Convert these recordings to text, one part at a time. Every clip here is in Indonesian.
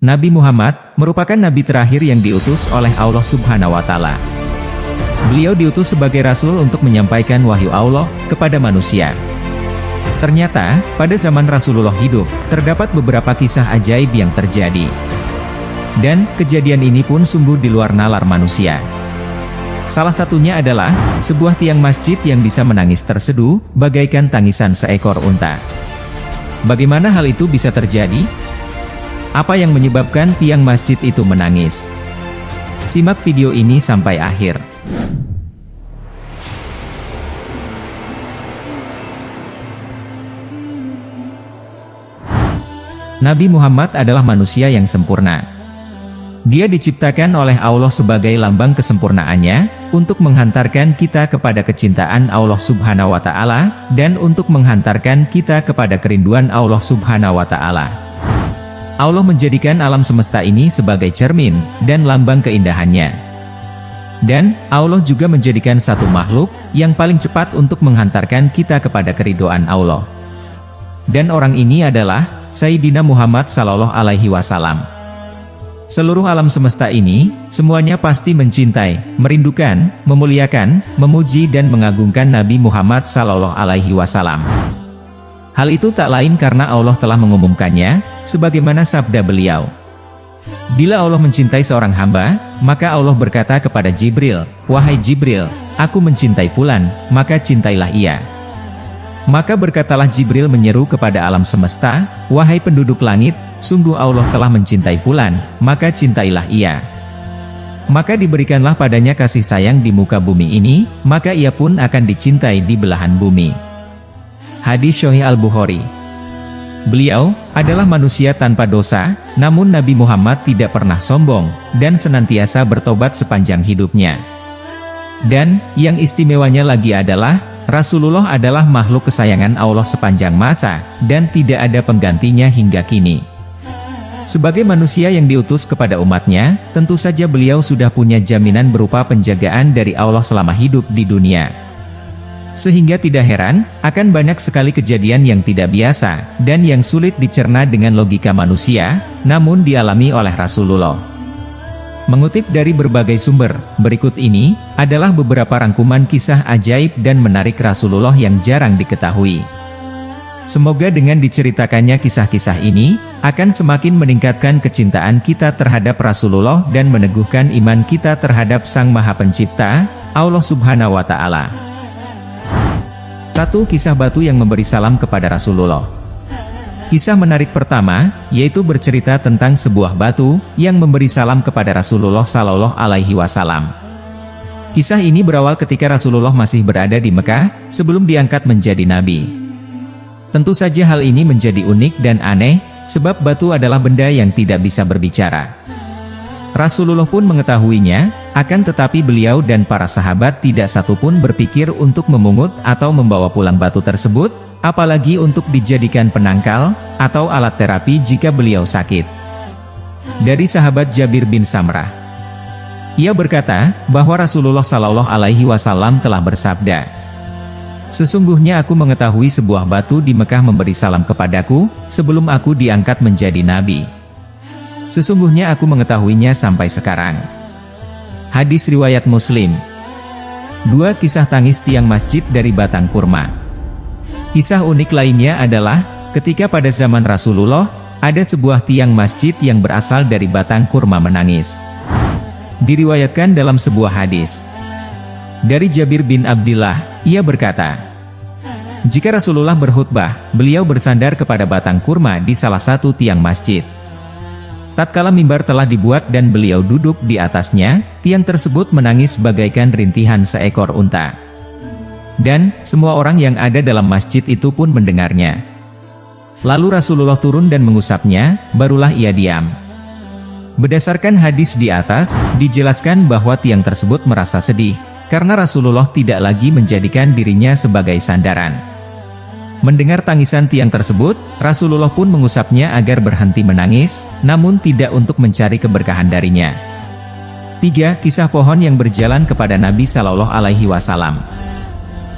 Nabi Muhammad merupakan nabi terakhir yang diutus oleh Allah Subhanahu wa Ta'ala. Beliau diutus sebagai rasul untuk menyampaikan wahyu Allah kepada manusia. Ternyata, pada zaman Rasulullah hidup, terdapat beberapa kisah ajaib yang terjadi. Dan, kejadian ini pun sungguh di luar nalar manusia. Salah satunya adalah, sebuah tiang masjid yang bisa menangis terseduh, bagaikan tangisan seekor unta. Bagaimana hal itu bisa terjadi? Apa yang menyebabkan tiang masjid itu menangis? Simak video ini sampai akhir. Nabi Muhammad adalah manusia yang sempurna. Dia diciptakan oleh Allah sebagai lambang kesempurnaannya, untuk menghantarkan kita kepada kecintaan Allah Subhanahu wa Ta'ala, dan untuk menghantarkan kita kepada kerinduan Allah Subhanahu wa Ta'ala. Allah menjadikan alam semesta ini sebagai cermin, dan lambang keindahannya. Dan, Allah juga menjadikan satu makhluk, yang paling cepat untuk menghantarkan kita kepada keridhaan Allah. Dan orang ini adalah, Sayyidina Muhammad Sallallahu Alaihi Wasallam. Seluruh alam semesta ini, semuanya pasti mencintai, merindukan, memuliakan, memuji dan mengagungkan Nabi Muhammad Sallallahu Alaihi Wasallam. Hal itu tak lain karena Allah telah mengumumkannya, sebagaimana sabda beliau. Bila Allah mencintai seorang hamba, maka Allah berkata kepada Jibril, "Wahai Jibril, aku mencintai Fulan, maka cintailah ia." Maka berkatalah Jibril menyeru kepada alam semesta, "Wahai penduduk langit, sungguh Allah telah mencintai Fulan, maka cintailah ia." Maka diberikanlah padanya kasih sayang di muka bumi ini, maka ia pun akan dicintai di belahan bumi. Hadis Sahih Al-Bukhari. Beliau adalah manusia tanpa dosa, namun Nabi Muhammad tidak pernah sombong, dan senantiasa bertobat sepanjang hidupnya. Dan, yang istimewanya lagi adalah, Rasulullah adalah makhluk kesayangan Allah sepanjang masa, dan tidak ada penggantinya hingga kini. Sebagai manusia yang diutus kepada umatnya, tentu saja beliau sudah punya jaminan berupa penjagaan dari Allah selama hidup di dunia. Sehingga tidak heran, akan banyak sekali kejadian yang tidak biasa, dan yang sulit dicerna dengan logika manusia, namun dialami oleh Rasulullah. Mengutip dari berbagai sumber, berikut ini, adalah beberapa rangkuman kisah ajaib dan menarik Rasulullah yang jarang diketahui. Semoga dengan diceritakannya kisah-kisah ini, akan semakin meningkatkan kecintaan kita terhadap Rasulullah dan meneguhkan iman kita terhadap Sang Maha Pencipta, Allah Subhanahu wa Ta'ala. 1. Kisah batu yang memberi salam kepada Rasulullah. Kisah menarik pertama, yaitu bercerita tentang sebuah batu, yang memberi salam kepada Rasulullah Sallallahu Alaihi Wasallam. Kisah ini berawal ketika Rasulullah masih berada di Mekah, sebelum diangkat menjadi Nabi. Tentu saja hal ini menjadi unik dan aneh, sebab batu adalah benda yang tidak bisa berbicara. Rasulullah pun mengetahuinya, akan tetapi beliau dan para sahabat tidak satupun berpikir untuk memungut atau membawa pulang batu tersebut, apalagi untuk dijadikan penangkal, atau alat terapi jika beliau sakit. Dari sahabat Jabir bin Samrah. Ia berkata, bahwa Rasulullah Sallallahu Alaihi Wasallam telah bersabda, "Sesungguhnya aku mengetahui sebuah batu di Mekah memberi salam kepadaku, sebelum aku diangkat menjadi Nabi. Sesungguhnya aku mengetahuinya sampai sekarang." Hadis riwayat Muslim. 2. Kisah tangis tiang masjid dari batang kurma. Kisah unik lainnya adalah, ketika pada zaman Rasulullah, ada sebuah tiang masjid yang berasal dari batang kurma menangis. Diriwayatkan dalam sebuah hadis. Dari Jabir bin Abdillah, ia berkata, jika Rasulullah berkhutbah, beliau bersandar kepada batang kurma di salah satu tiang masjid. Tatkala mimbar telah dibuat dan beliau duduk di atasnya, tiang tersebut menangis bagaikan rintihan seekor unta. Dan, semua orang yang ada dalam masjid itu pun mendengarnya. Lalu Rasulullah turun dan mengusapnya, barulah ia diam. Berdasarkan hadis di atas, dijelaskan bahwa tiang tersebut merasa sedih, karena Rasulullah tidak lagi menjadikan dirinya sebagai sandaran. Mendengar tangisan tiang tersebut, Rasulullah pun mengusapnya agar berhenti menangis, namun tidak untuk mencari keberkahan darinya. 3. Kisah pohon yang berjalan kepada Nabi Sallallahu Alaihi Wasallam.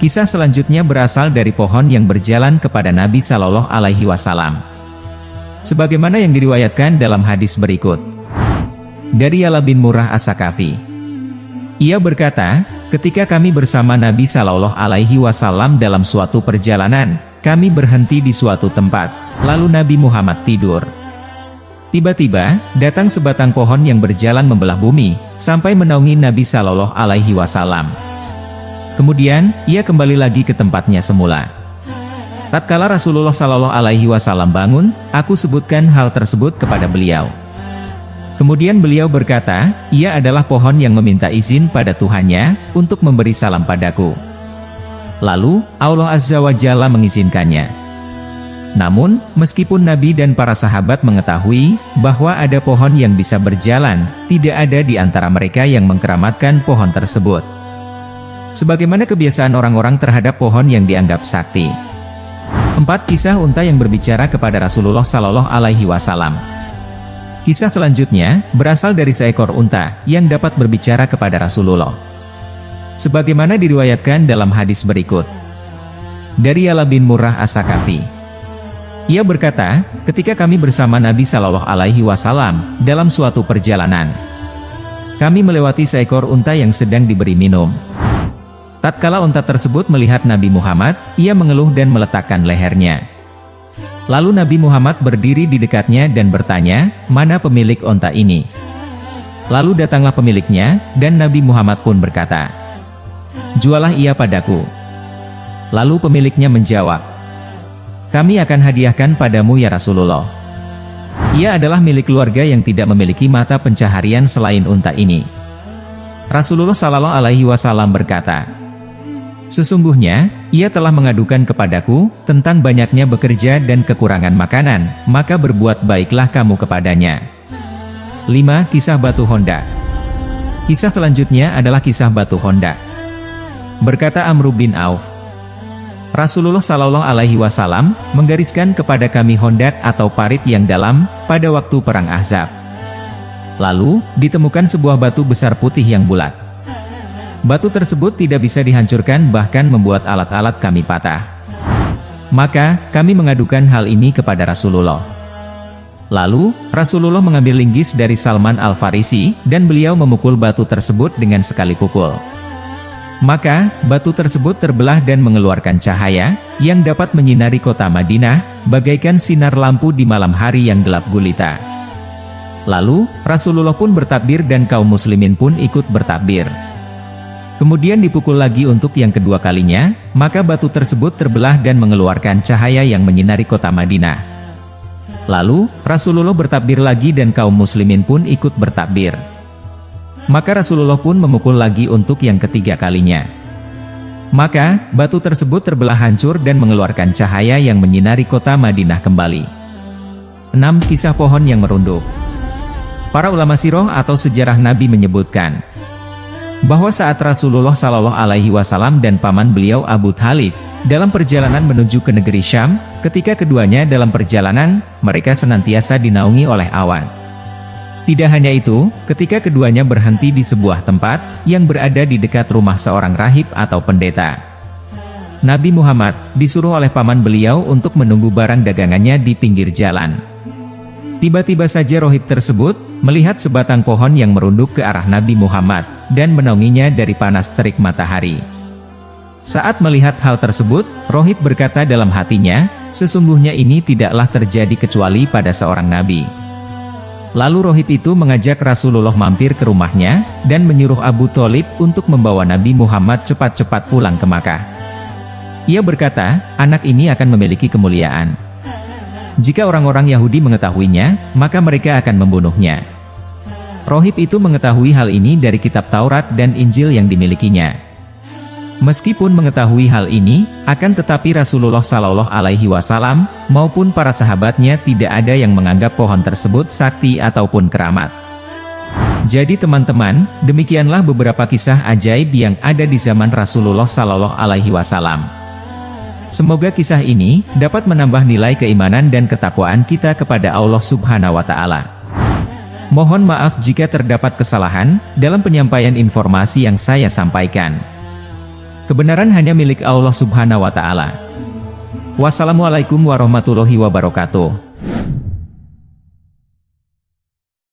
Kisah selanjutnya berasal dari pohon yang berjalan kepada Nabi Sallallahu Alaihi Wasallam. Sebagaimana yang diriwayatkan dalam hadis berikut. Dari Ya'la bin Murrah As-Saqafi. Ia berkata, ketika kami bersama Nabi Shallallahu Alaihi Wasallam dalam suatu perjalanan, kami berhenti di suatu tempat, lalu Nabi Muhammad tidur. Tiba-tiba, datang sebatang pohon yang berjalan membelah bumi, sampai menaungi Nabi Shallallahu Alaihi Wasallam. Kemudian, ia kembali lagi ke tempatnya semula. Tatkala Rasulullah Shallallahu Alaihi Wasallam bangun, aku sebutkan hal tersebut kepada beliau. Kemudian beliau berkata, ia adalah pohon yang meminta izin pada Tuhannya, untuk memberi salam padaku. Lalu, Allah Azza wa Jalla mengizinkannya. Namun, meskipun Nabi dan para sahabat mengetahui, bahwa ada pohon yang bisa berjalan, tidak ada di antara mereka yang mengkeramatkan pohon tersebut. Sebagaimana kebiasaan orang-orang terhadap pohon yang dianggap sakti. 4. Kisah unta yang berbicara kepada Rasulullah Shallallahu Alaihi Wasallam. Kisah selanjutnya, berasal dari seekor unta, yang dapat berbicara kepada Rasulullah. Sebagaimana diriwayatkan dalam hadis berikut. Dari Ya'la bin Murrah As-Saqafi. Ia berkata, ketika kami bersama Nabi Shallallahu Alaihi Wasallam, dalam suatu perjalanan. Kami melewati seekor unta yang sedang diberi minum. Tatkala unta tersebut melihat Nabi Muhammad, ia mengeluh dan meletakkan lehernya. Lalu Nabi Muhammad berdiri di dekatnya dan bertanya, mana pemilik onta ini? Lalu datanglah pemiliknya, dan Nabi Muhammad pun berkata, jualah ia padaku. Lalu pemiliknya menjawab, kami akan hadiahkan padamu ya Rasulullah. Ia adalah milik keluarga yang tidak memiliki mata pencaharian selain unta ini. Rasulullah Shallallahu Alaihi Wasallam berkata, sesungguhnya, ia telah mengadukan kepadaku, tentang banyaknya bekerja dan kekurangan makanan, maka berbuat baiklah kamu kepadanya. 5. Kisah Batu Honda. Kisah selanjutnya adalah kisah Batu Honda. Berkata Amr bin Auf, Rasulullah Shallallahu Alaihi Wasallam menggariskan kepada kami hondak atau parit yang dalam, pada waktu perang Ahzab. Lalu, ditemukan sebuah batu besar putih yang bulat. Batu tersebut tidak bisa dihancurkan, bahkan membuat alat-alat kami patah. Maka, kami mengadukan hal ini kepada Rasulullah. Lalu, Rasulullah mengambil linggis dari Salman Al-Farisi, dan beliau memukul batu tersebut dengan sekali pukul. Maka, batu tersebut terbelah dan mengeluarkan cahaya, yang dapat menyinari kota Madinah, bagaikan sinar lampu di malam hari yang gelap gulita. Lalu, Rasulullah pun bertakbir dan kaum muslimin pun ikut bertakbir. Kemudian dipukul lagi untuk yang kedua kalinya, maka batu tersebut terbelah dan mengeluarkan cahaya yang menyinari kota Madinah. Lalu, Rasulullah bertakbir lagi dan kaum muslimin pun ikut bertakbir. Maka Rasulullah pun memukul lagi untuk yang ketiga kalinya. Maka, batu tersebut terbelah hancur dan mengeluarkan cahaya yang menyinari kota Madinah kembali. 6. Kisah pohon yang merunduk. Para ulama sirah atau sejarah Nabi menyebutkan bahwa saat Rasulullah Shallallahu Alaihi Wasallam dan paman beliau Abu Thalib dalam perjalanan menuju ke negeri Syam, ketika keduanya dalam perjalanan, mereka senantiasa dinaungi oleh awan. Tidak hanya itu, ketika keduanya berhenti di sebuah tempat yang berada di dekat rumah seorang rahib atau pendeta, Nabi Muhammad disuruh oleh paman beliau untuk menunggu barang dagangannya di pinggir jalan. Tiba-tiba saja rohib tersebut melihat sebatang pohon yang merunduk ke arah Nabi Muhammad dan menaunginya dari panas terik matahari. Saat melihat hal tersebut, rohib berkata dalam hatinya, sesungguhnya ini tidaklah terjadi kecuali pada seorang nabi. Lalu rohib itu mengajak Rasulullah mampir ke rumahnya dan menyuruh Abu Thalib untuk membawa Nabi Muhammad cepat-cepat pulang ke Makkah. Ia berkata, anak ini akan memiliki kemuliaan. Jika orang-orang Yahudi mengetahuinya, maka mereka akan membunuhnya. Rohib itu mengetahui hal ini dari kitab Taurat dan Injil yang dimilikinya. Meskipun mengetahui hal ini, akan tetapi Rasulullah Shallallahu Alaihi Wasallam maupun para sahabatnya tidak ada yang menganggap pohon tersebut sakti ataupun keramat. Jadi teman-teman, demikianlah beberapa kisah ajaib yang ada di zaman Rasulullah Shallallahu Alaihi Wasallam. Semoga kisah ini dapat menambah nilai keimanan dan ketakwaan kita kepada Allah Subhanahu wa Ta'ala. Mohon maaf jika terdapat kesalahan dalam penyampaian informasi yang saya sampaikan. Kebenaran hanya milik Allah Subhanahu wa Ta'ala. Wassalamualaikum warahmatullahi wabarakatuh.